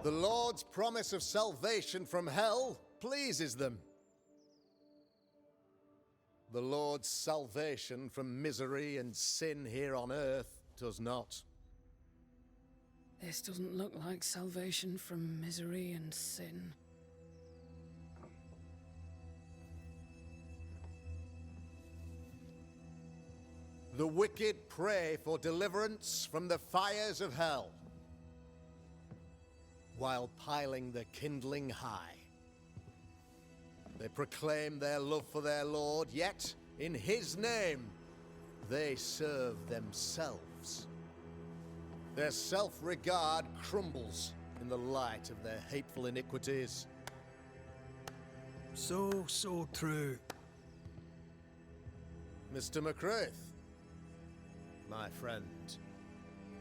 The Lord's promise of salvation from hell pleases them. The Lord's salvation from misery and sin here on earth does not. This doesn't look like salvation from misery and sin. The wicked pray for deliverance from the fires of hell, while piling the kindling high. They proclaim their love for their Lord, yet in his name they serve themselves. Their self-regard crumbles in the light of their hateful iniquities. So true. Mr. McCraith, my friend,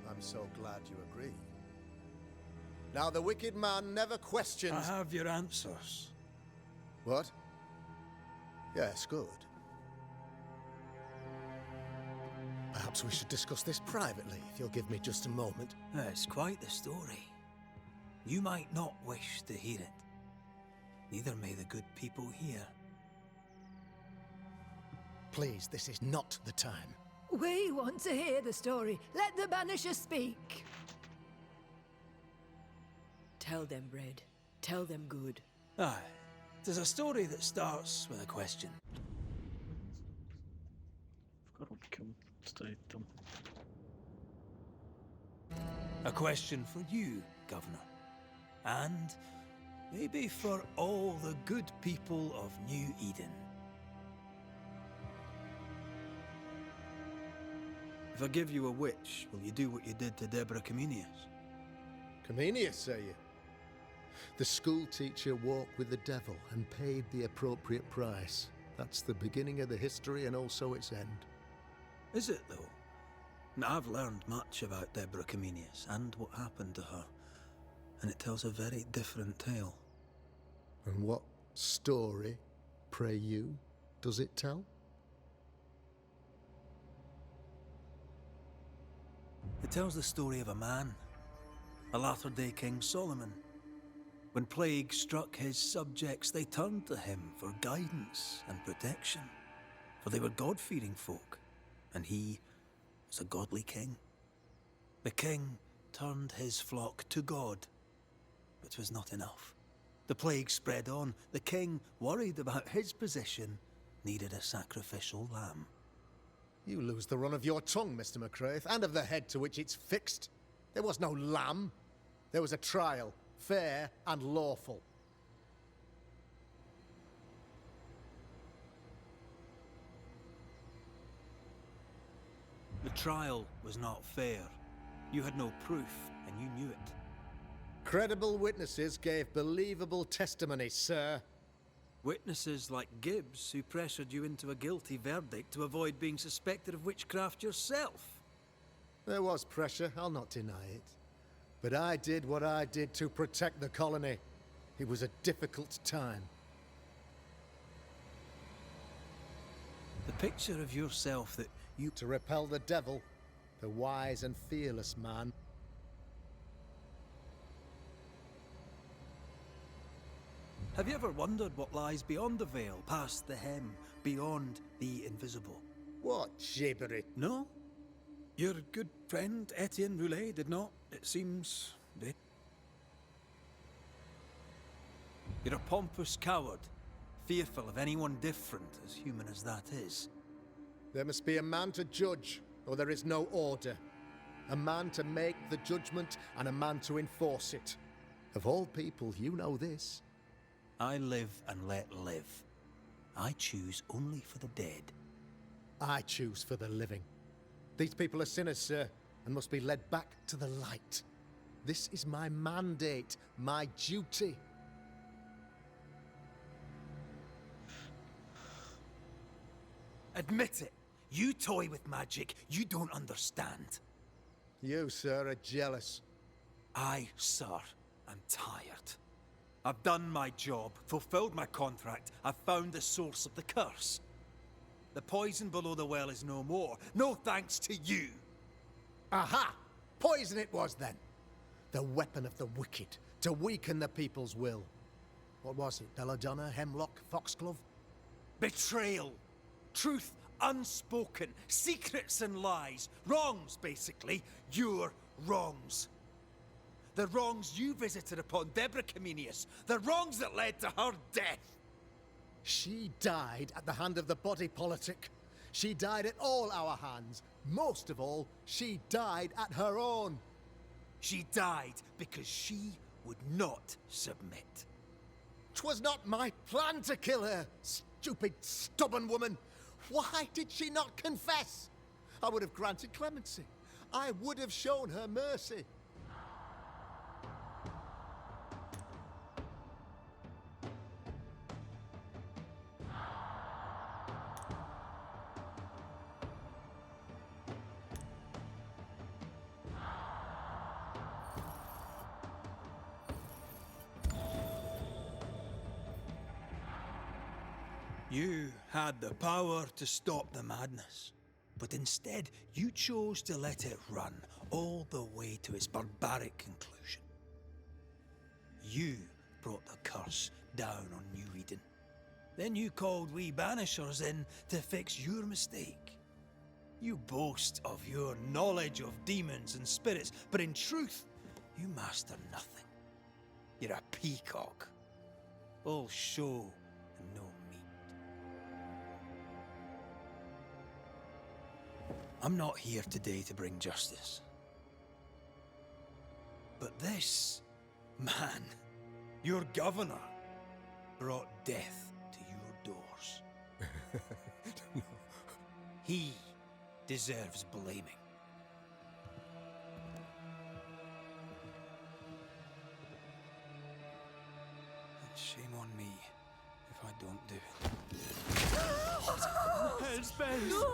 I'm so glad you agree. Now, the wicked man never questions... I have your answers. What? Yes, good. Perhaps we should discuss this privately, if you'll give me just a moment. It's quite the story. You might not wish to hear it. Neither may the good people here. Please, this is not the time. We want to hear the story. Let the Banishers speak. Tell them, Red. Tell them good. Aye. There's a story that starts with a question. В коробке вот стоит там. A question for you, Governor. And maybe for all the good people of New Eden. If I give you a witch, will you do what you did to Deborah Comenius? Comenius, say you? The school teacher walked with the devil and paid the appropriate price. That's the beginning of the history and also its end. Is it, though? Now, I've learned much about Deborah Comenius and what happened to her, and it tells a very different tale. And what story, pray you, does it tell? It tells the story of a man, a latter-day King Solomon. When plague struck his subjects, they turned to him for guidance and protection, for they were God-fearing folk, and he was a godly king. The king turned his flock to God, but was not enough. The plague spread on. The king, worried about his position, needed a sacrificial lamb. You lose the run of your tongue, Mr. McCraith, and of the head to which it's fixed. There was no lamb. There was a trial, fair and lawful. The trial was not fair. You had no proof, and you knew it. Credible witnesses gave believable testimony, sir. Witnesses like Gibbs, who pressured you into a guilty verdict to avoid being suspected of witchcraft yourself. There was pressure, I'll not deny it. But I did what I did to protect the colony. It was a difficult time. The picture of yourself that you... To repel the devil, the wise and fearless man. Have you ever wondered what lies beyond the veil, past the hem, beyond the invisible? What gibberish? No? Your good friend Etienne Roulet did not, it seems, did. You're a pompous coward, fearful of anyone different, as human as that is. There must be a man to judge, or there is no order. A man to make the judgment, and a man to enforce it. Of all people, you know this. I live and let live. I choose only for the dead. I choose for the living. These people are sinners, sir, and must be led back to the light. This is my mandate, my duty. Admit it. You toy with magic you don't understand. You, sir, are jealous. I, sir, am tired. I've done my job, fulfilled my contract, I've found the source of the curse. The poison below the well is no more, no thanks to you. Aha! Poison it was then. The weapon of the wicked, to weaken the people's will. What was it? Belladonna, Hemlock, Foxglove? Betrayal. Truth unspoken. Secrets and lies. Wrongs, basically. Your wrongs. The wrongs you visited upon Deborah Comenius. The wrongs that led to her death. She died at the hand of the body politic. She died at all our hands. Most of all, she died at her own. She died because she would not submit. 'Twas not my plan to kill her, stupid, stubborn woman. Why did she not confess? I would have granted clemency. I would have shown her mercy. You had the power to stop the madness, but instead you chose to let it run all the way to its barbaric conclusion. You brought the curse down on New Eden. Then you called we Banishers in to fix your mistake. You boast of your knowledge of demons and spirits, but in truth, you master nothing. You're a peacock. All show and no meat. I'm not here today to bring justice. But this man, your governor, brought death to your doors. He deserves blaming. And shame on me if I don't do it. Hell's bells!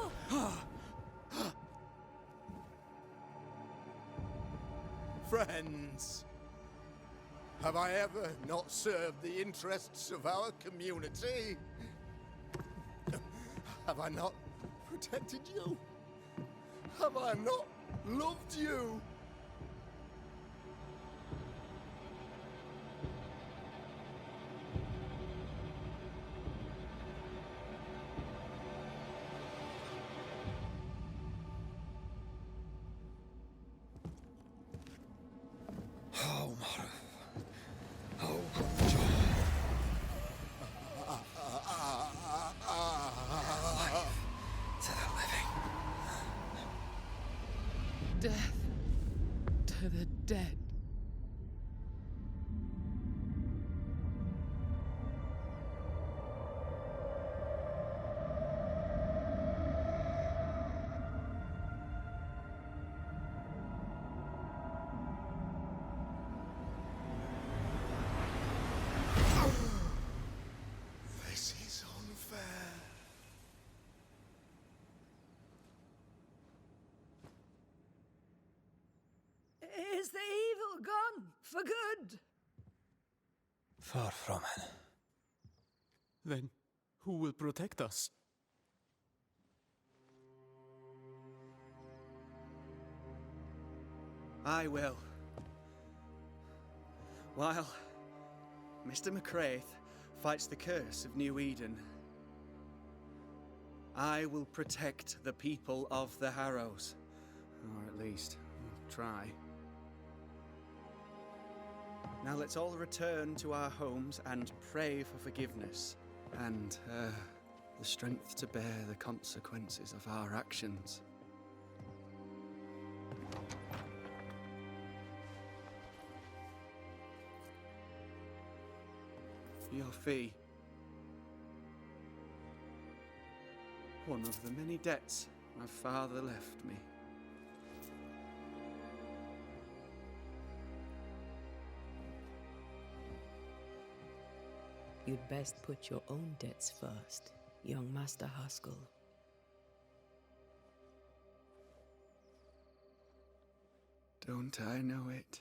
Friends, have I ever not served the interests of our community? Have I not protected you? Have I not loved you? Death to the dead. This is unfair. Is the evil gone for good? Far from it. Then who will protect us? I will. While Mr. McCraith fights the curse of New Eden, I will protect the people of the Harrows. Or at least, try. Now let's all return to our homes and pray for forgiveness and the strength to bear the consequences of our actions. Your fee. One of the many debts my father left me. You'd best put your own debts first, young Master Haskell. Don't I know it?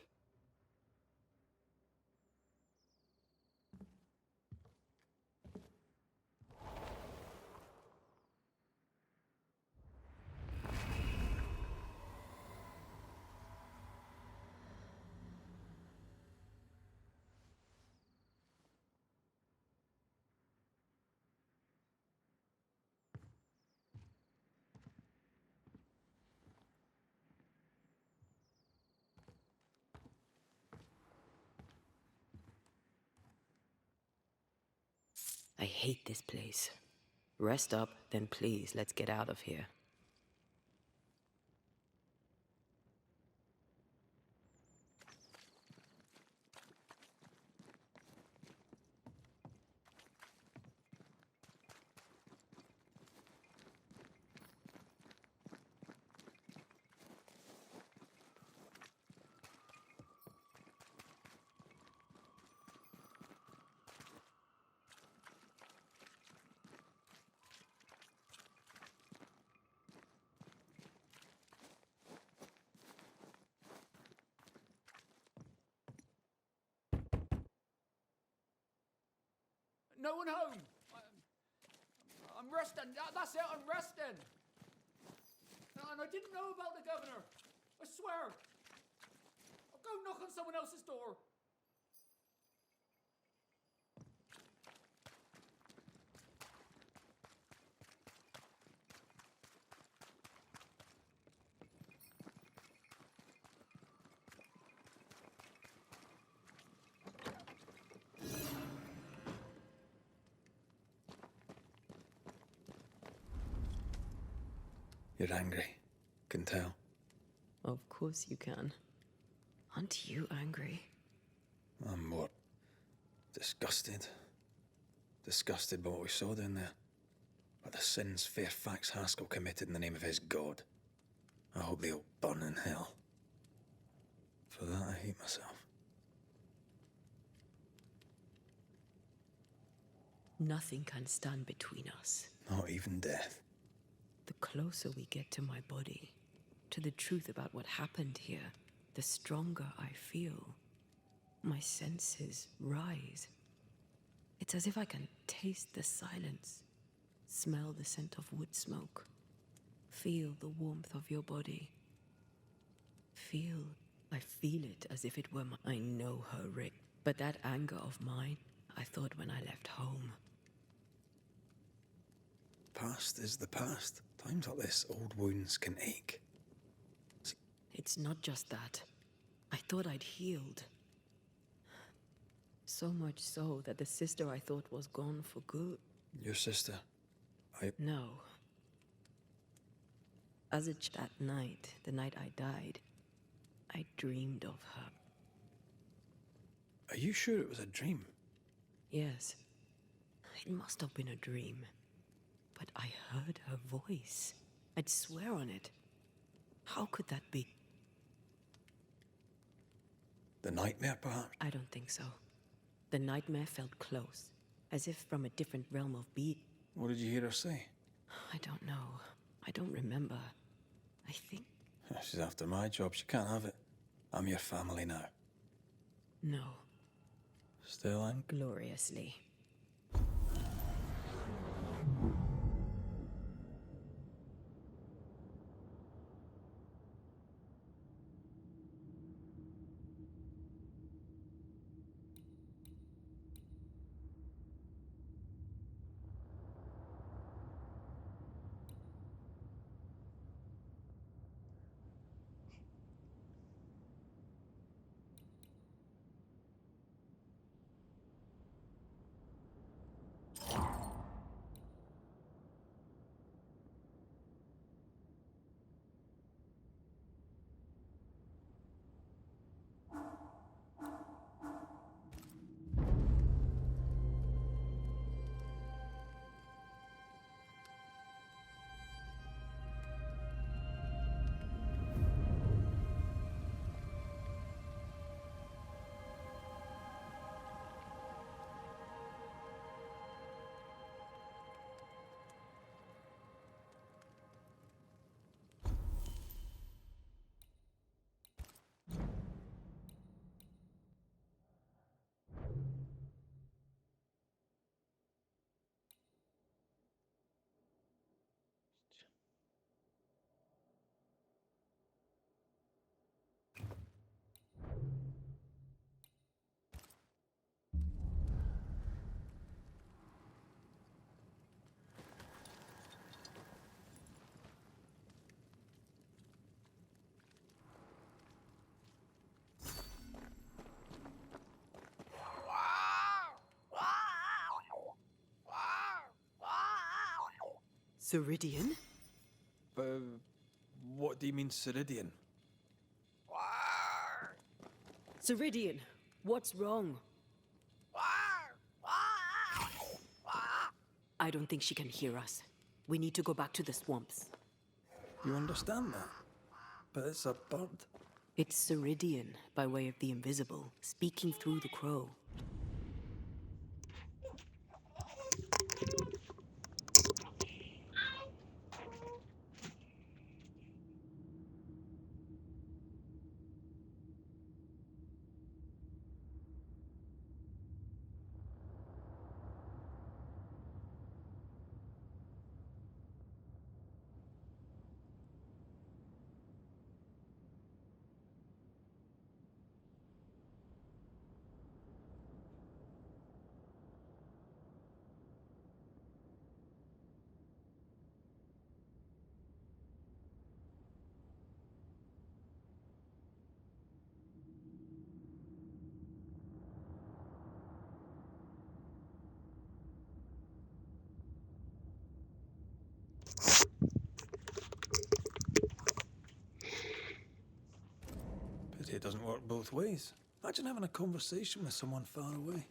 I hate this place. Rest up, then please, let's get out of here. No one home. I'm resting. That's it. I'm resting. And I didn't know about the governor. I swear. I'll go knock on someone else's door. You're angry. Can tell. Of course you can. Aren't you angry? I'm more disgusted. Disgusted by what we saw down there. By the sins Fairfax Haskell committed in the name of his god. I hope they'll burn in hell. For that I hate myself. Nothing can stand between us. Not even death. The closer we get to my body, to the truth about what happened here, the stronger I feel. My senses rise. It's as if I can taste the silence, smell the scent of wood smoke, feel the warmth of your body. I feel it as if it were I know her rape. But that anger of mine, I thought when I left home. Past is the past. Times like this, old wounds can ache. It's not just that. I thought I'd healed. So much so that the sister I thought was gone for good. Your sister? No. As that night, the night I died, I dreamed of her. Are you sure it was a dream? Yes. It must have been a dream. But I heard her voice. I'd swear on it. How could that be? The nightmare, perhaps? I don't think so. The nightmare felt close, as if from a different realm of being. What did you hear her say? I don't know. I don't remember. I think... She's after my job. She can't have it. I'm your family now. No. Still angry? Gloriously. Ceridian? What do you mean, Ceridian? Ceridian, what's wrong? I don't think she can hear us. We need to go back to the swamps. You understand that? But it's a bird. It's Ceridian, by way of the invisible, speaking through the crow. Pity it doesn't work both ways. Imagine having a conversation with someone far away.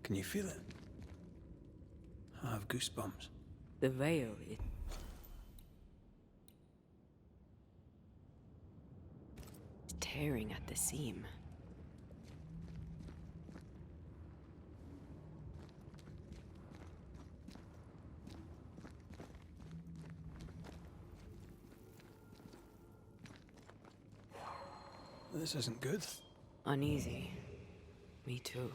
Can you feel it? I have goosebumps. The veil, it's tearing at the seam. This isn't good. Uneasy. Me too.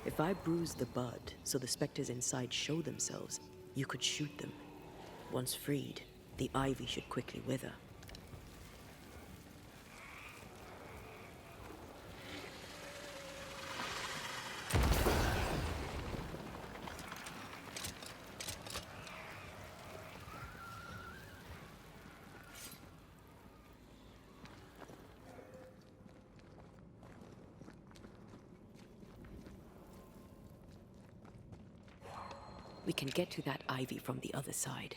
If I bruise the bud so the specters inside show themselves, you could shoot them. Once freed, the ivy should quickly wither. We can get to that ivy from the other side.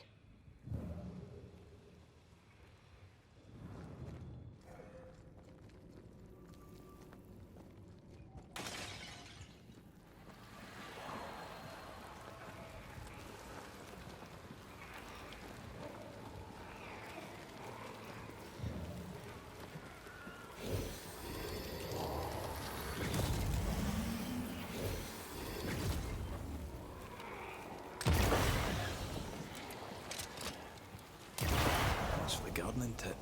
Gardening tip.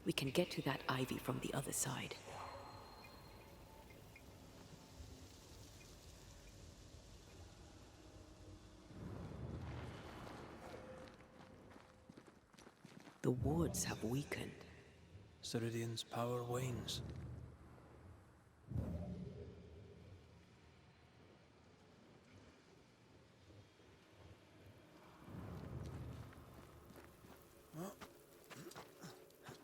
We can get to that ivy from the other side. The wards have weakened. Ceridian's power wanes.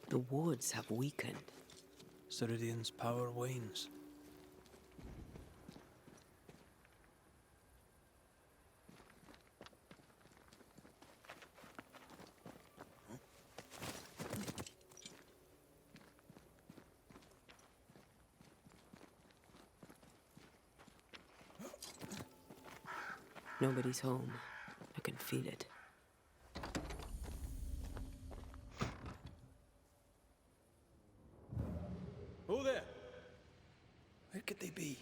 The wards have weakened. Ceridian's power wanes. Nobody's home. I can feel it. Who there? Where could they be?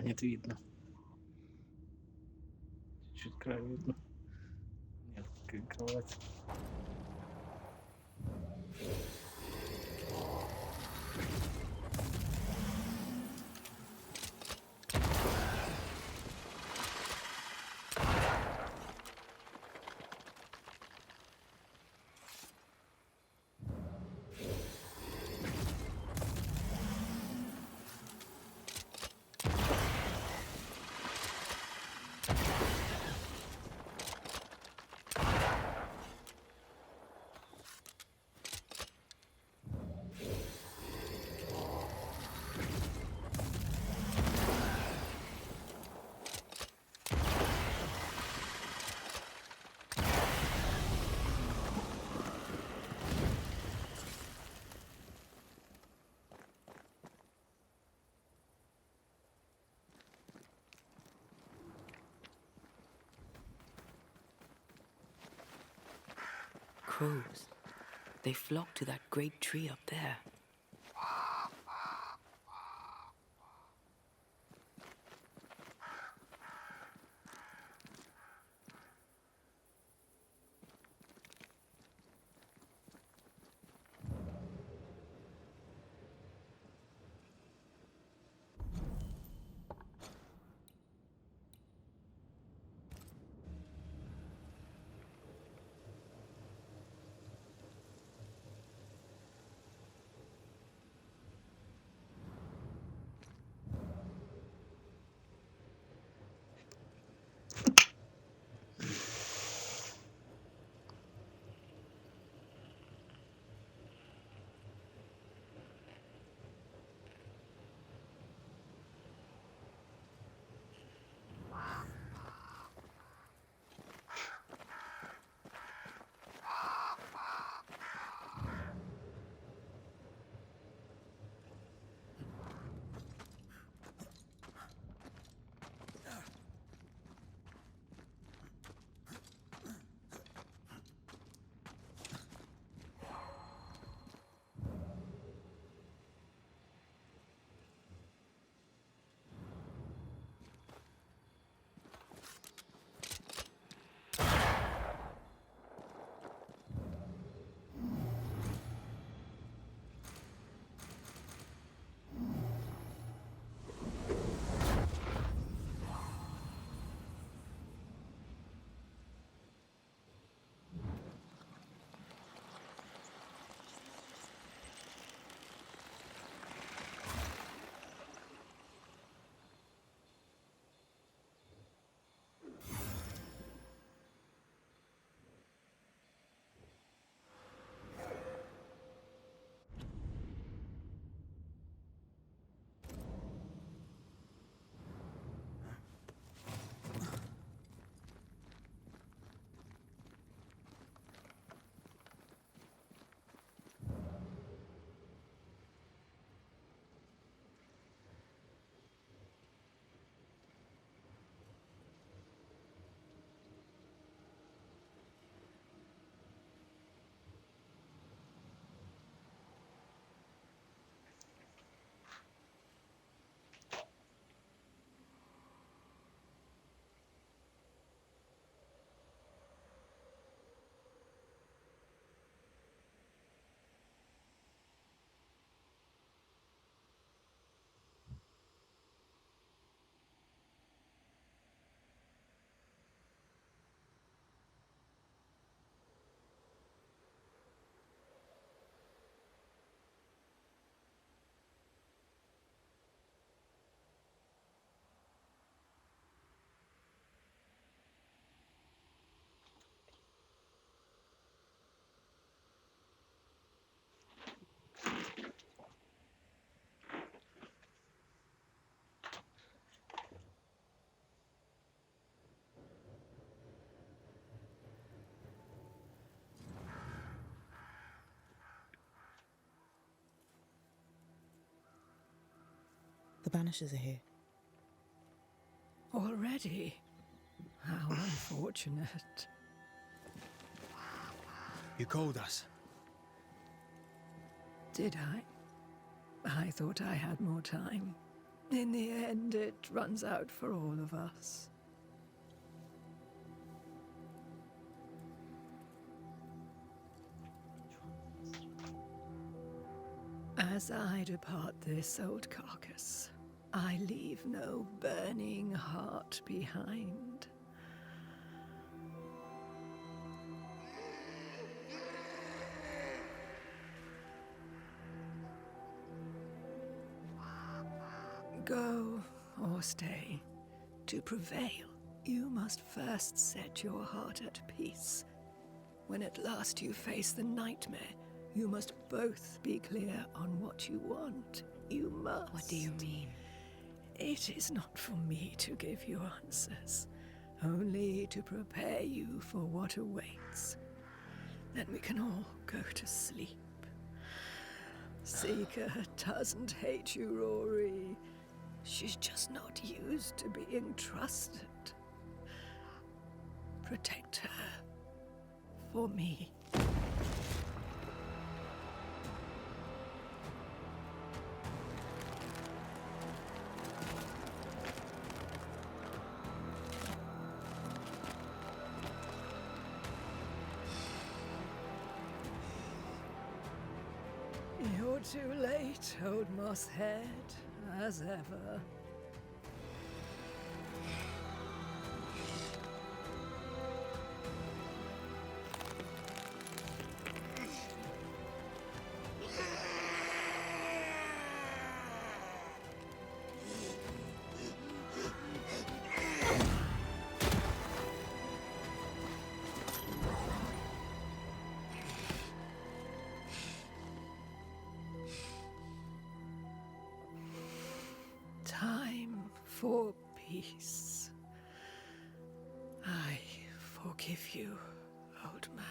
нет, видно. Чуть край видно. Нет, кровать. Crows. They flock to that great tree up there. The Banishers are here. Already? How unfortunate. You called us. Did I? I thought I had more time. In the end, it runs out for all of us. As I depart this old carcass, I leave no burning heart behind. Go or stay. To prevail, you must first set your heart at peace. When at last you face the nightmare, you must both be clear on what you want. You must. What do you mean? It is not for me to give you answers, only to prepare you for what awaits. Then we can all go to sleep. Seeker doesn't hate you, Rory. She's just not used to being trusted. Protect her. For me. You're too late, old mosshead, as ever. Time for peace. I forgive you, old man.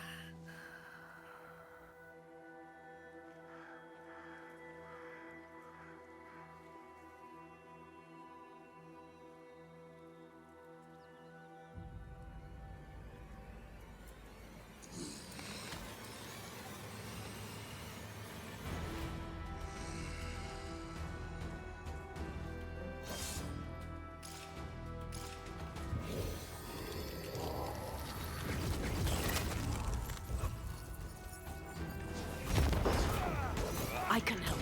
I can help.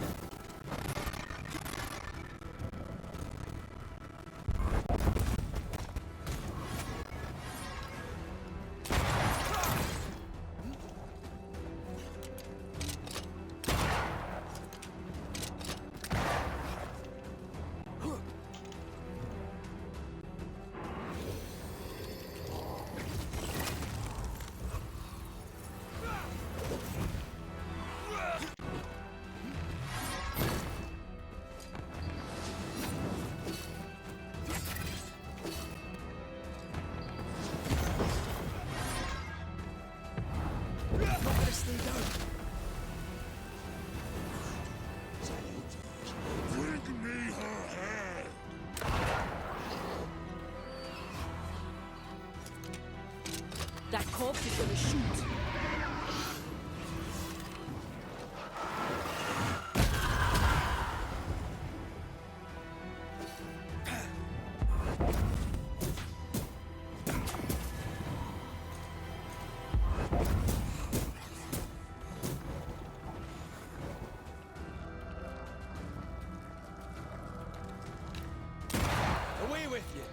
Bring me her head! That corpse is gonna shoot. Away with you!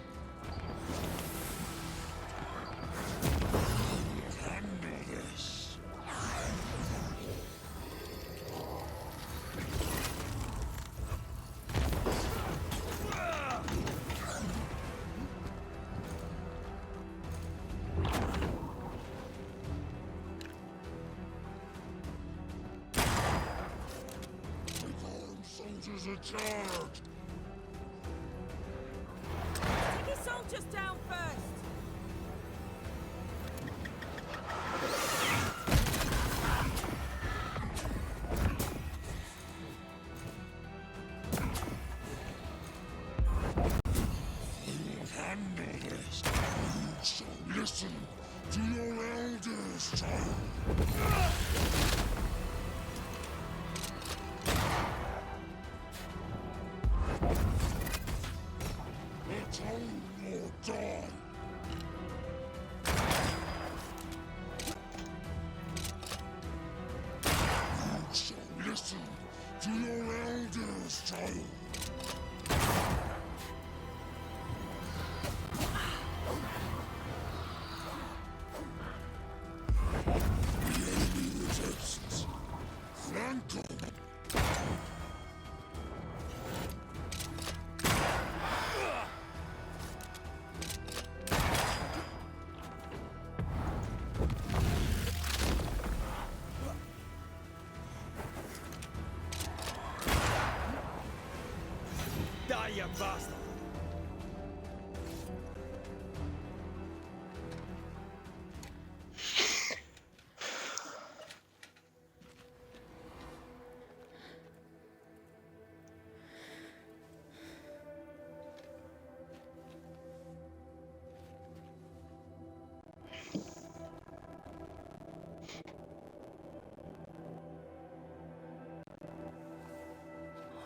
Handle this! The fallen soldiers are charged! Take his soldiers down first! Handle this! You shall listen to your elders, child! stone or die. You shall listen to your elders, child. The enemy resists. Flank them. Die, you bastard!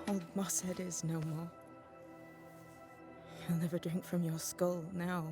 Old Mosshead is no more. He'll never drink from your skull now.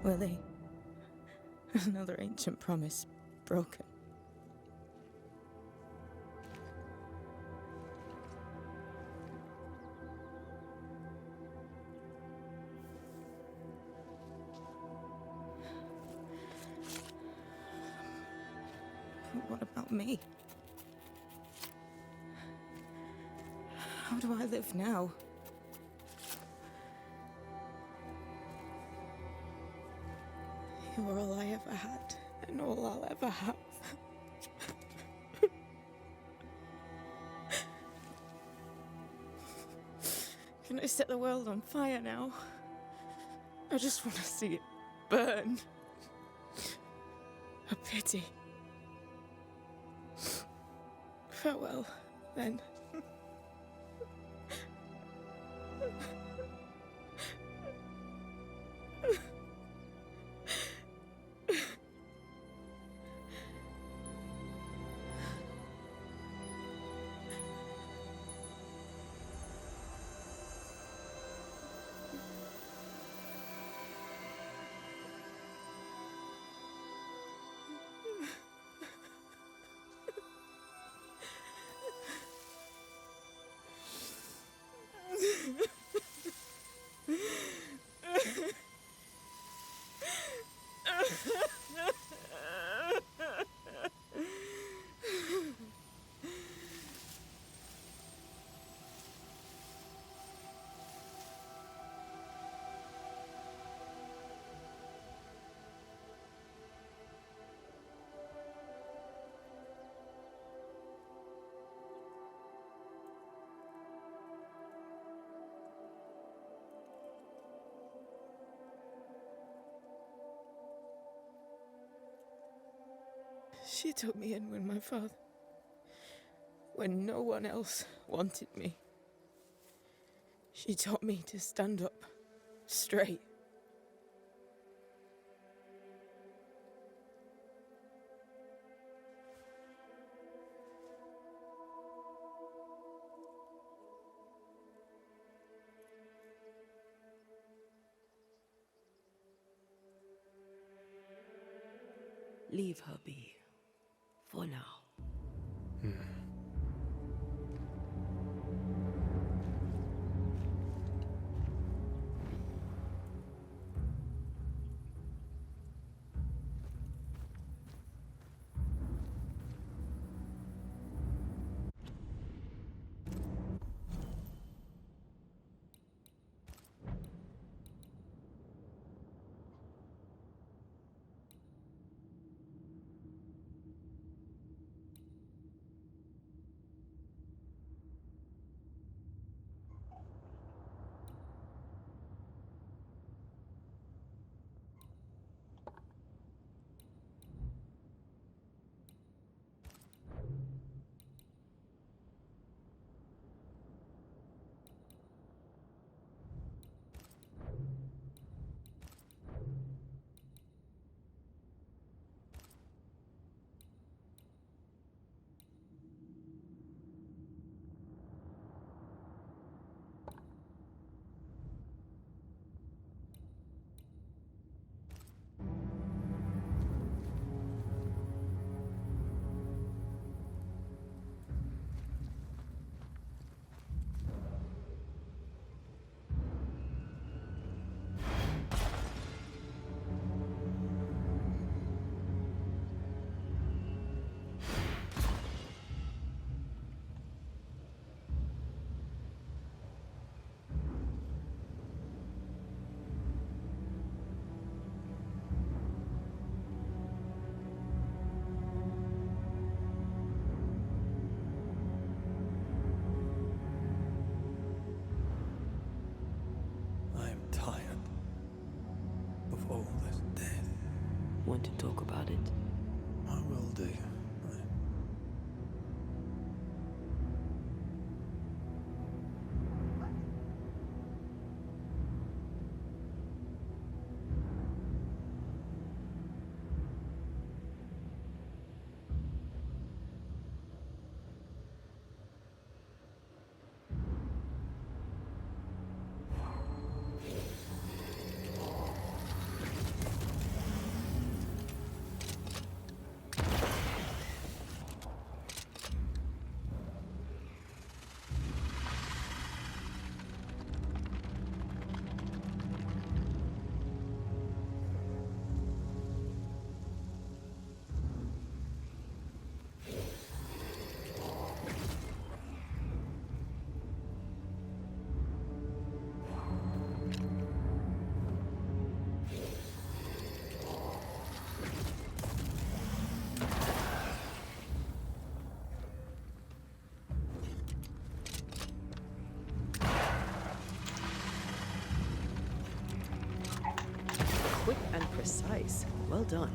Willie, another ancient promise broken. But what about me? How do I live now? You're all I ever had, and all I'll ever have. Can I set the world on fire now? I just want to see it burn. A pity. Farewell, then. She took me in when no one else wanted me. She taught me to stand up straight. leave her be. For now. I'm tired of all this death. Want to talk about it? I will do. Quick and precise. Well done.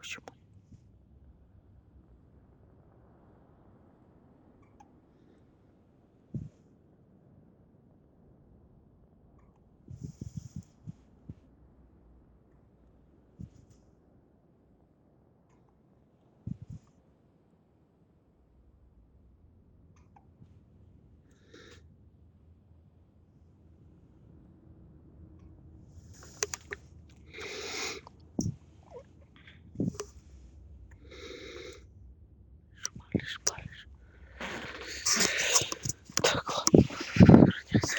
Боже мой. Шмалишь. Так, ладно. Вернемся.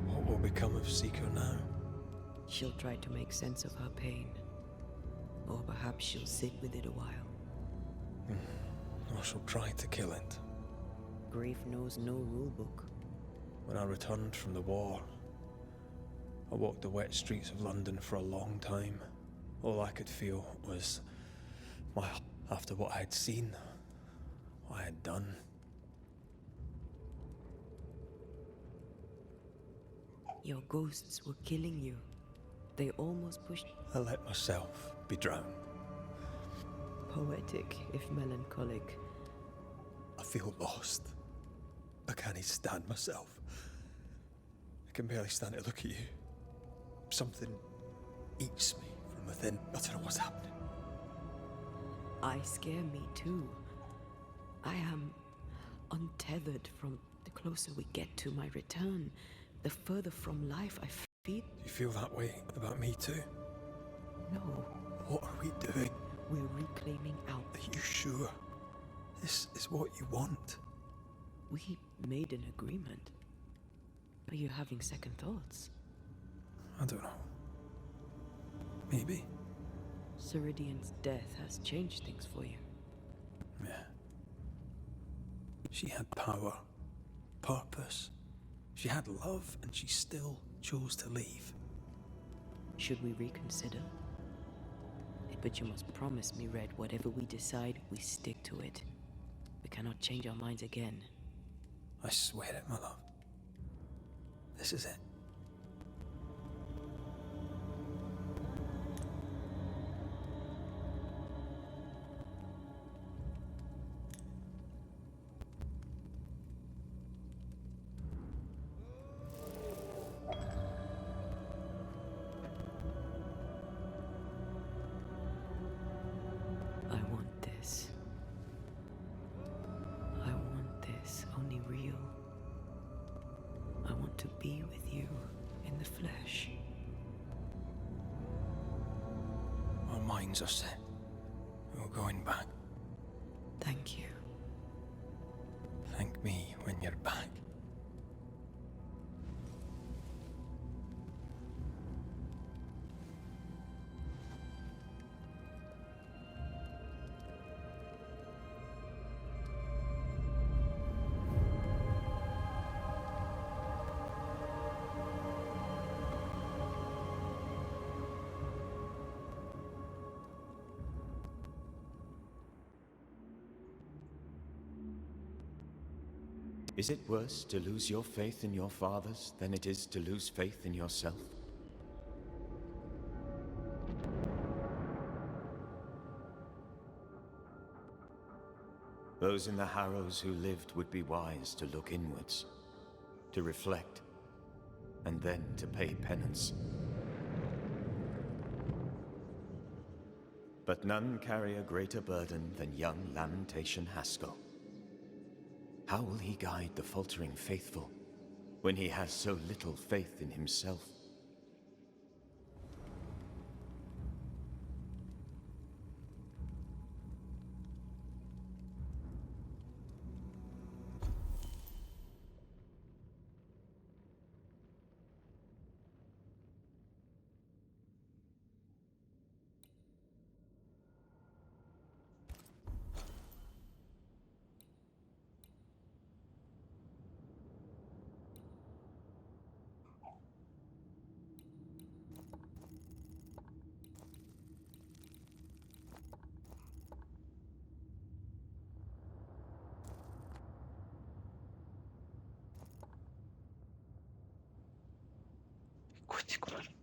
What will become of Seeker now? She'll try to make sense of her pain. Or perhaps she'll sit with it a while. Or she'll try to kill it. Grief knows no rulebook. When I returned from the war, I walked the wet streets of London for a long time. All I could feel was after what I had seen, what I had done. Your ghosts were killing you. They almost pushed... I let myself be drowned. Poetic, if melancholic. I feel lost. I can't stand myself. I can barely stand to look at you. Something eats me from within. I don't know what's happening. I scare me too. I am untethered from the closer we get to my return. The further from life I feel. Do you feel that way about me too? No. What are we doing? We're reclaiming our... Are you sure? This is what you want? We made an agreement. Are you having second thoughts? I don't know. Maybe. Ceridian's death has changed things for you. Yeah. She had power, purpose. She had love, and she still chose to leave. Should we reconsider? But you must promise me, Red, whatever we decide, we stick to it. We cannot change our minds again. I swear it, my love. This is it. I want this. I want this, only real. I want to be with you in the flesh. Our minds are set. We're going back. Thank you. Thank me when you're back. Is it worse to lose your faith in your fathers than it is to lose faith in yourself? Those in the Harrows who lived would be wise to look inwards, to reflect, and then to pay penance. But none carry a greater burden than young Lamentation Haskell. How will he guide the faltering faithful when he has so little faith in himself? Котик маленький.